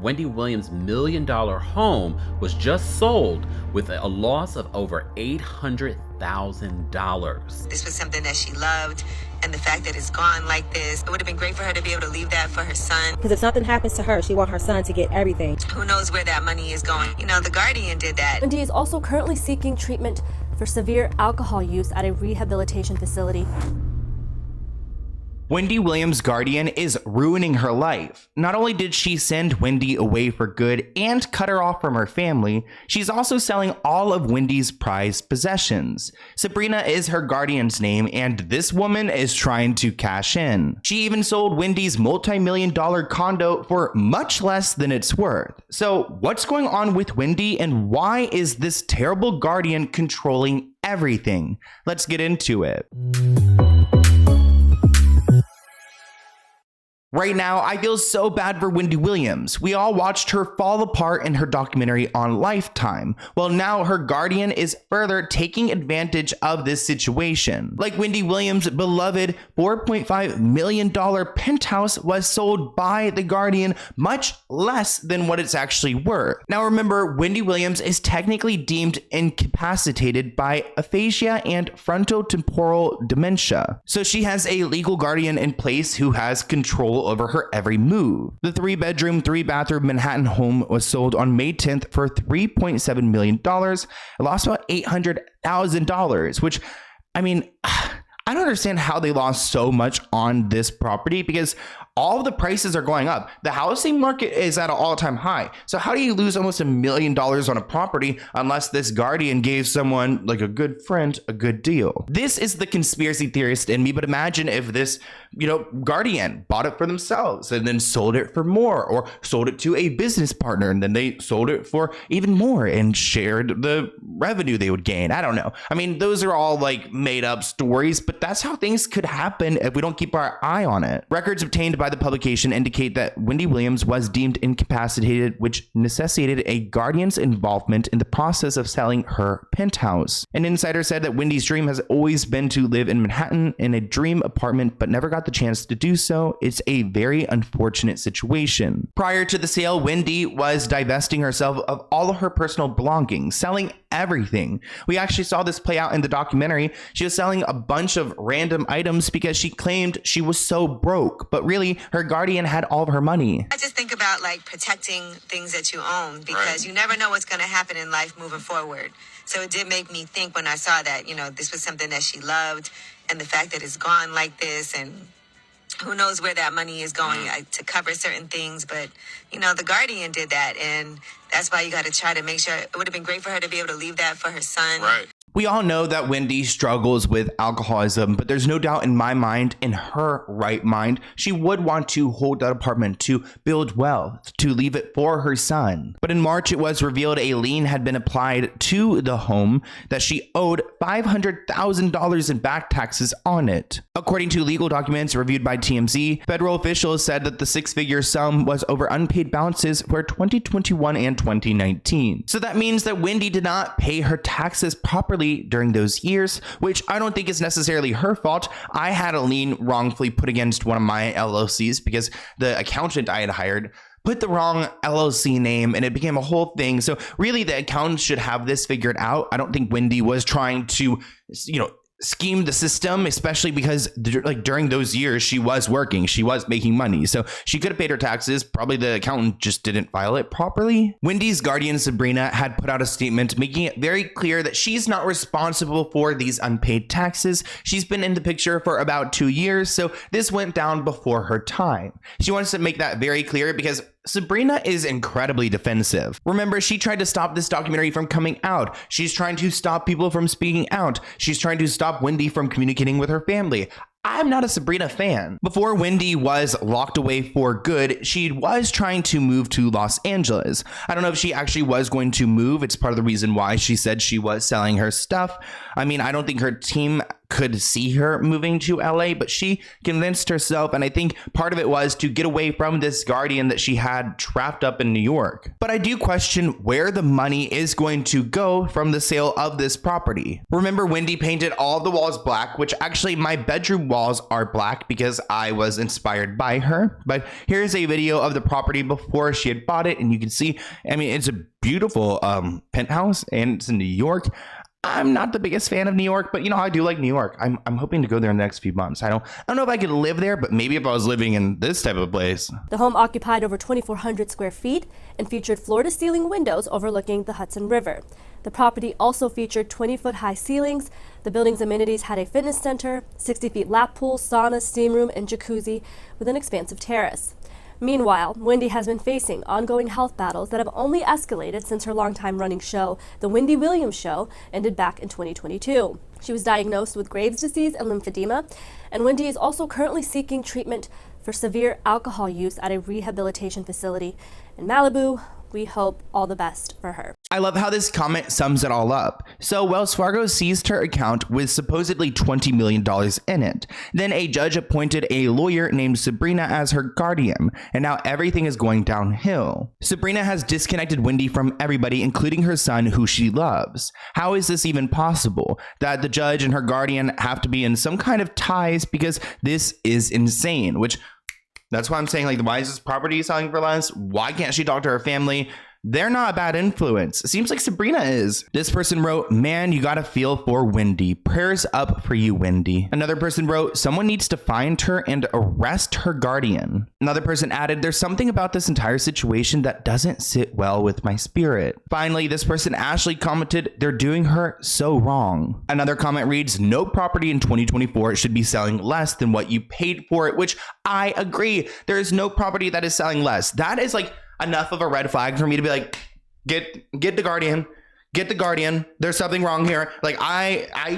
Wendy Williams' $1 million home was just sold with a loss of over $800,000. This was something that she loved, and the fact that it's gone like this, it would have been great for her to be able to leave that for her son. Because if something happens to her, she wants her son to get everything. Who knows where that money is going? You know, the guardian did that. Wendy is also currently seeking treatment for severe alcohol use at a rehabilitation facility. Wendy Williams' guardian is ruining her life. Not only did she send Wendy away for good and cut her off from her family, she's also selling all of Wendy's prized possessions. Sabrina is her guardian's name, and this woman is trying to cash in. She even sold Wendy's multi-million-dollar condo for much less than it's worth. So what's going on with Wendy, and why is this terrible guardian controlling everything? Let's get into it. Right now, I feel so bad for Wendy Williams. We all watched her fall apart in her documentary on Lifetime. Well, now her guardian is further taking advantage of this situation. Like Wendy Williams' beloved $4.5 million penthouse was sold by the guardian much less than what it's actually worth. Now remember, Wendy Williams is technically deemed incapacitated by aphasia and frontotemporal dementia. So she has a legal guardian in place who has control over her every move. The 3-bedroom, 3-bathroom Manhattan home was sold on May 10th for $3.7 million. It lost about $800,000, which, I mean, I don't understand how they lost so much on this property, because all of the prices are going up. The housing market is at an all-time high. So how do you lose almost $1 million on a property unless this guardian gave someone, like a good friend, a good deal? This is the conspiracy theorist in me, but imagine if this, guardian bought it for themselves and then sold it for more, or sold it to a business partner and then they sold it for even more and shared the revenue they would gain. I don't know. I mean, those are all like made up stories, but that's how things could happen if we don't keep our eye on it. Records obtained by the publication indicate that Wendy Williams was deemed incapacitated, which necessitated a guardian's involvement in the process of selling her penthouse. An insider said that Wendy's dream has always been to live in Manhattan in a dream apartment, but never got the chance to do so. It's a very unfortunate situation. Prior to the sale, Wendy was divesting herself of all of her personal belongings, selling everything. We actually saw this play out in the documentary. She was selling a bunch of random items because she claimed she was so broke, but really her guardian had all of her money. I just think about like protecting things that you own, because you never know what's going to happen in life moving forward. So it did make me think when I saw that, this was something that she loved, and the fact that it's gone like this, and who knows where that money is going to cover certain things. But, the guardian did that, and that's why you got to try to make sure. It would have been great for her to be able to leave that for her son. Right. We all know that Wendy struggles with alcoholism, but there's no doubt in my mind, in her right mind, she would want to hold that apartment, to build wealth, to leave it for her son. But in March, it was revealed a lien had been applied to the home that she owed $500,000 in back taxes on it. According to legal documents reviewed by TMZ, federal officials said that the 6-figure sum was over unpaid balances for 2021 and 2019. So that means that Wendy did not pay her taxes properly during those years, which I don't think is necessarily her fault. I had a lien wrongfully put against one of my LLCs because the accountant I had hired put the wrong LLC name and it became a whole thing. So really the accountant should have this figured out. I don't think Wendy was trying to, scheme the system, especially because during those years she was working, she was making money, so she could have paid her taxes. Probably the accountant just didn't file it properly. Wendy's guardian Sabrina had put out a statement making it very clear that she's not responsible for these unpaid taxes. She's been in the picture for about 2 years, so this went down before her time. She wants to make that very clear because Sabrina is incredibly defensive. Remember, she tried to stop this documentary from coming out. She's trying to stop people from speaking out. She's trying to stop Wendy from communicating with her family. I'm not a Sabrina fan. Before Wendy was locked away for good, she was trying to move to Los Angeles. I don't know if she actually was going to move. It's part of the reason why she said she was selling her stuff. I mean, I don't think her team could see her moving to LA, but she convinced herself, and I think part of it was to get away from this guardian that she had trapped up in New York. But I do question where the money is going to go from the sale of this property. Remember, Wendy painted all the walls black, which actually my bedroom walls are black because I was inspired by her. But here's a video of the property before she had bought it, and you can see, I mean, it's a beautiful penthouse, and it's in New York. I'm not the biggest fan of New York, but you know, I do like New York. I'm hoping to go there in the next few months. I don't know if I could live there, but maybe if I was living in this type of place. The home occupied over 2,400 square feet and featured floor-to-ceiling windows overlooking the Hudson River. The property also featured 20-foot-high ceilings. The building's amenities had a fitness center, 60-feet lap pool, sauna, steam room, and jacuzzi with an expansive terrace. Meanwhile, Wendy has been facing ongoing health battles that have only escalated since her longtime running show, The Wendy Williams Show, ended back in 2022. She was diagnosed with Graves' disease and lymphedema, and Wendy is also currently seeking treatment for severe alcohol use at a rehabilitation facility in Malibu. We hope all the best for her. I love how this comment sums it all up. So Wells Fargo seized her account with supposedly $20 million in it. Then a judge appointed a lawyer named Sabrina as her guardian, and now everything is going downhill. Sabrina has disconnected Wendy from everybody, including her son, who she loves. How is this even possible? That the judge and her guardian have to be in some kind of ties, because this is insane, which that's why I'm saying, like, why is this property selling for less? Why can't she talk to her family? They're not a bad influence. It seems like Sabrina is. This person wrote, man, you gotta feel for Wendy. Prayers up for you, Wendy. Another person wrote, someone needs to find her and arrest her guardian. Another person added, there's something about this entire situation that doesn't sit well with my spirit. Finally, this person, Ashley, commented, they're doing her so wrong. Another comment reads, no property in 2024 should be selling less than what you paid for it, which I agree. There is no property that is selling less. That is like enough of a red flag for me to be like, get the guardian, there's something wrong here. Like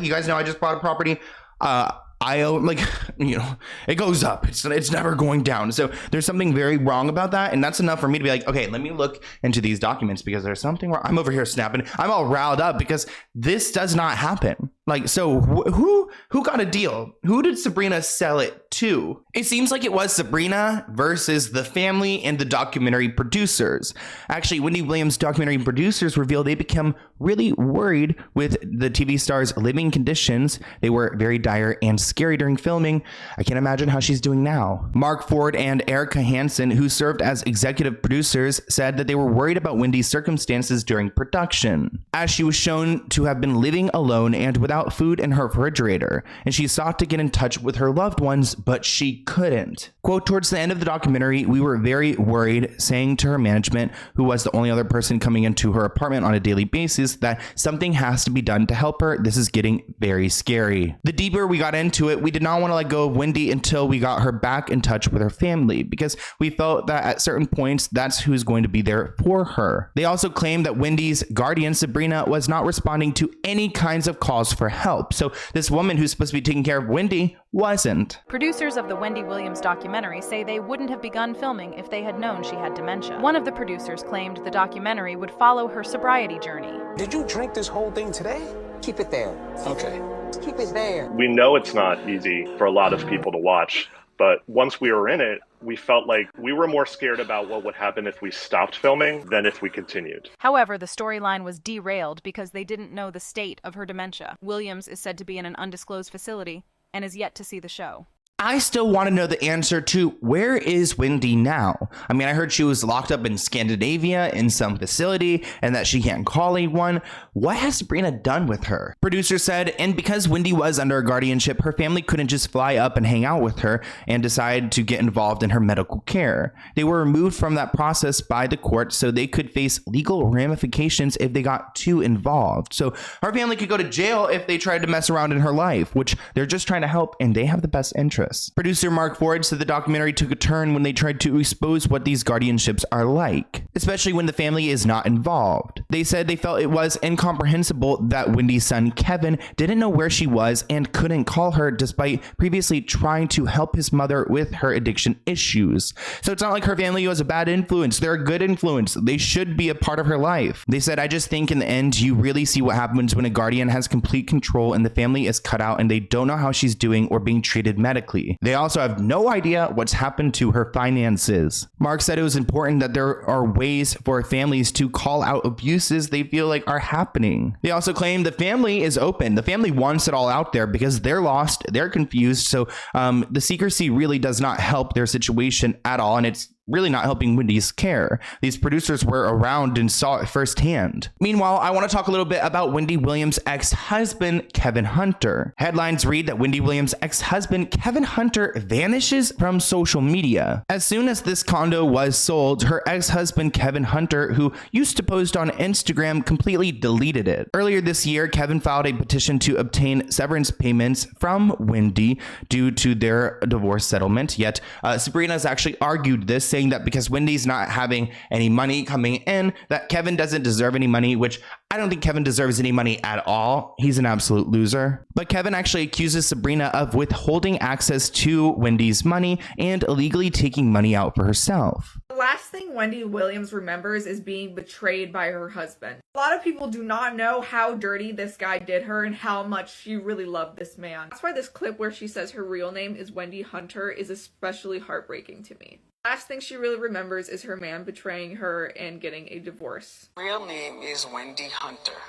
you guys know I just bought a property. I owe, like, you know, it goes up. It's never going down. So there's something very wrong about that. And that's enough for me to be like, okay, let me look into these documents because there's something wrong. I'm over here snapping. I'm all riled up because this does not happen. Like, so who got a deal? Who did Sabrina sell it to? It seems like it was Sabrina versus the family and the documentary producers. Actually, Wendy Williams' documentary producers revealed they became really worried with the TV star's living conditions. They were very dire and scary during filming. I can't imagine how she's doing now. Mark Ford and Erica Hansen, who served as executive producers, said that they were worried about Wendy's circumstances during production, as she was shown to have been living alone and without food in her refrigerator, and she sought to get in touch with her loved ones, but she couldn't. Quote, towards the end of the documentary, we were very worried, saying to her management, who was the only other person coming into her apartment on a daily basis, that something has to be done to help her. This is getting very scary. The deeper we got into it, we did not want to let go of Wendy until we got her back in touch with her family, because we felt that at certain points, that's who's going to be there for her. They also claimed that Wendy's guardian, Sabrina, was not responding to any kinds of calls for help. So this woman who's supposed to be taking care of Wendy wasn't. Producers of the Wendy Williams documentary say they wouldn't have begun filming if they had known she had dementia. One of the producers claimed the documentary would follow her sobriety journey. Did you drink this whole thing today? Keep it there. Okay. Keep it there. We know it's not easy for a lot of people to watch, but once we were in it, we felt like we were more scared about what would happen if we stopped filming than if we continued. However, the storyline was derailed because they didn't know the state of her dementia. Williams is said to be in an undisclosed facility and is yet to see the show. I still want to know the answer to where is Wendy now? I mean, I heard she was locked up in Scandinavia in some facility and that she can't call anyone. What has Sabrina done with her? Producer said, and because Wendy was under guardianship, her family couldn't just fly up and hang out with her and decide to get involved in her medical care. They were removed from that process by the court so they could face legal ramifications if they got too involved. So her family could go to jail if they tried to mess around in her life, which they're just trying to help, and they have the best interest. service. Producer Mark Ford said the documentary took a turn when they tried to expose what these guardianships are like, especially when the family is not involved. They said they felt it was incomprehensible that Wendy's son Kevin didn't know where she was and couldn't call her despite previously trying to help his mother with her addiction issues. So it's not like her family was a bad influence. They're a good influence. They should be a part of her life. They said, I just think in the end, you really see what happens when a guardian has complete control and the family is cut out and they don't know how she's doing or being treated medically. They also have no idea what's happened to her finances. Mark said it was important that there are ways for families to call out abuses they feel like are happening. They also claim the family is open. The family wants it all out there because they're lost, they're confused. So the secrecy really does not help their situation at all. And it's really not helping Wendy's care. These producers were around and saw it firsthand. Meanwhile, I want to talk a little bit about Wendy Williams' ex-husband, Kevin Hunter. Headlines read that Wendy Williams' ex-husband, Kevin Hunter, vanishes from social media. As soon as this condo was sold, her ex-husband, Kevin Hunter, who used to post on Instagram, completely deleted it. Earlier this year, Kevin filed a petition to obtain severance payments from Wendy due to their divorce settlement. Yet, Sabrina has actually argued this, saying that because Wendy's not having any money coming in, that Kevin doesn't deserve any money, which I don't think Kevin deserves any money at all. He's an absolute loser. But Kevin actually accuses Sabrina of withholding access to Wendy's money and illegally taking money out for herself. The last thing Wendy Williams remembers is being betrayed by her husband. A lot of people do not know how dirty this guy did her and how much she really loved this man. That's why this clip where she says her real name is Wendy Hunter is especially heartbreaking to me. Last thing she really remembers is her man betraying her and getting a divorce. Real name is Wendy Hunter.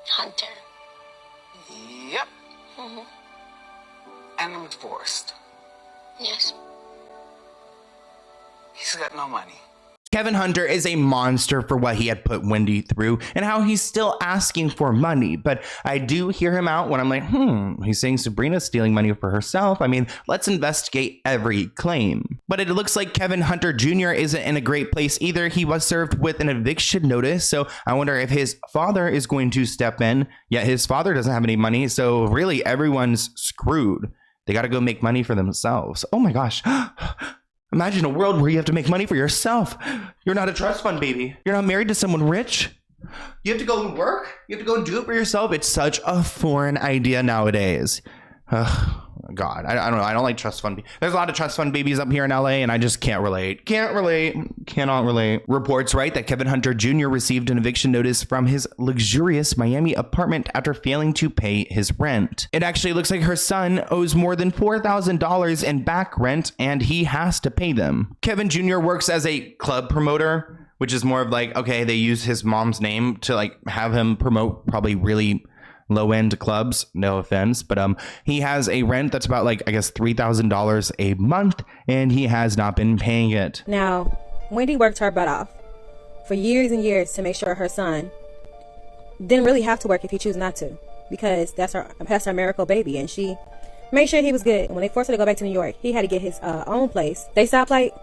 Hunter. Yep. And I'm divorced. Yes. He's got no money. Kevin Hunter is a monster for what he had put Wendy through and how he's still asking for money. But I do hear him out when I'm like, he's saying Sabrina's stealing money for herself. I mean, let's investigate every claim. But it looks like Kevin Hunter Jr. isn't in a great place either. He was served with an eviction notice. So I wonder if his father is going to step in. Yet his father doesn't have any money. So really everyone's screwed. They got to go make money for themselves. Oh my gosh. Imagine a world where you have to make money for yourself. You're not a trust fund baby. You're not married to someone rich. You have to go and work. You have to go and do it for yourself. It's such a foreign idea nowadays. God, I don't know. I don't like trust fund. There's a lot of trust fund babies up here in LA, and I just can't relate. Cannot relate. Reports write that Kevin Hunter Jr. received an eviction notice from his luxurious Miami apartment after failing to pay his rent. It actually looks like her son owes more than $4,000 in back rent, and he has to pay them. Kevin Jr. works as a club promoter, which is more of like, okay, they use his mom's name to like have him promote probably really low-end clubs, no offense, but he has a rent that's about like I guess $3,000 a month, and he has not been paying it. Now, Wendy worked her butt off for years and years to make sure her son didn't really have to work if he chose not to, because that's her miracle baby, and she made sure he was good. When they forced her to go back to New York, he had to get his own place. They stopped like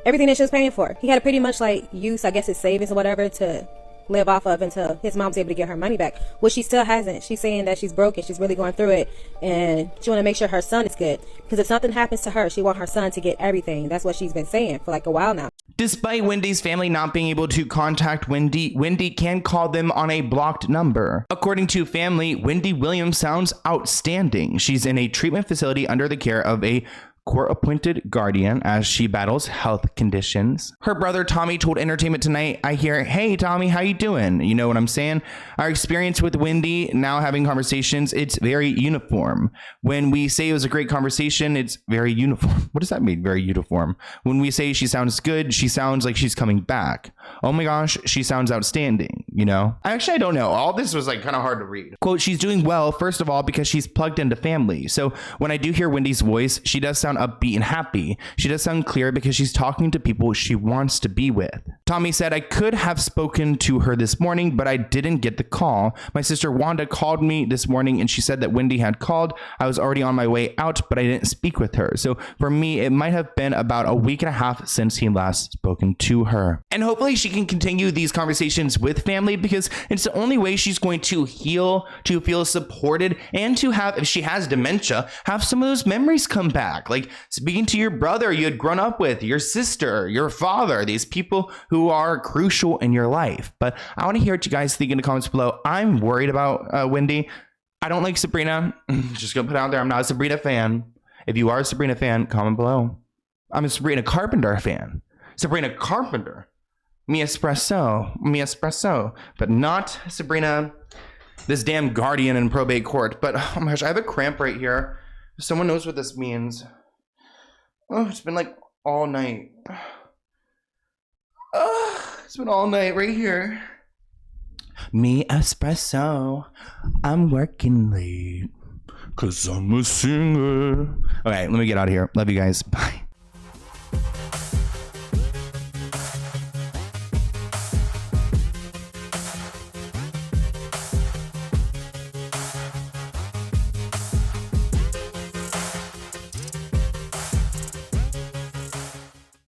everything that she was paying for. He had to pretty much like use, I guess, his savings or whatever to live off of until his mom's able to get her money back, which she still hasn't. She's saying that she's broken, she's really going through it, and she want to make sure her son is good, because if something happens to her, she want her son to get everything. That's what she's been saying for like a while now. Despite Wendy's family not being able to contact Wendy can call them on a blocked number. According to family, Wendy Williams sounds outstanding. She's in a treatment facility under the care of a court-appointed guardian as she battles health conditions. Her brother Tommy told Entertainment Tonight, I hear, hey Tommy, how you doing? You know what I'm saying? Our experience with Wendy, now having conversations, it's very uniform. When we say it was a great conversation, it's very uniform. What does that mean, very uniform? When we say she sounds good, she sounds like she's coming back. Oh my gosh, she sounds outstanding, you know? Actually, I don't know. All this was like kind of hard to read. Quote, she's doing well, first of all, because she's plugged into family. So when I do hear Wendy's voice, she does sound upbeat and happy. She does sound clear because she's talking to people she wants to be with. Tommy said, I could have spoken to her this morning, but I didn't get the call. My sister Wanda called me this morning and she said that Wendy had called. I was already on my way out, but I didn't speak with her. So for me, it might have been about a week and a half since he last spoken to her. And hopefully she can continue these conversations with family, because it's the only way she's going to heal, to feel supported, and to have, if she has dementia, have some of those memories come back. Like speaking to your brother you had grown up with, your sister, your father, these people who are crucial in your life. But I want to hear what you guys think in the comments below. I'm worried about Wendy. I don't like Sabrina. Just gonna put it out there, I'm not a Sabrina fan. If you are a Sabrina fan, comment below. I'm a Sabrina Carpenter fan. Sabrina Carpenter. Mi espresso. But not Sabrina, this damn guardian in probate court. But oh my gosh, I have a cramp right here. If someone knows what this means. Oh, it's been like all night. Oh, it's been all night right here. Mi espresso. I'm working late 'cause I'm a singer. Okay, let me get out of here. Love you guys. Bye.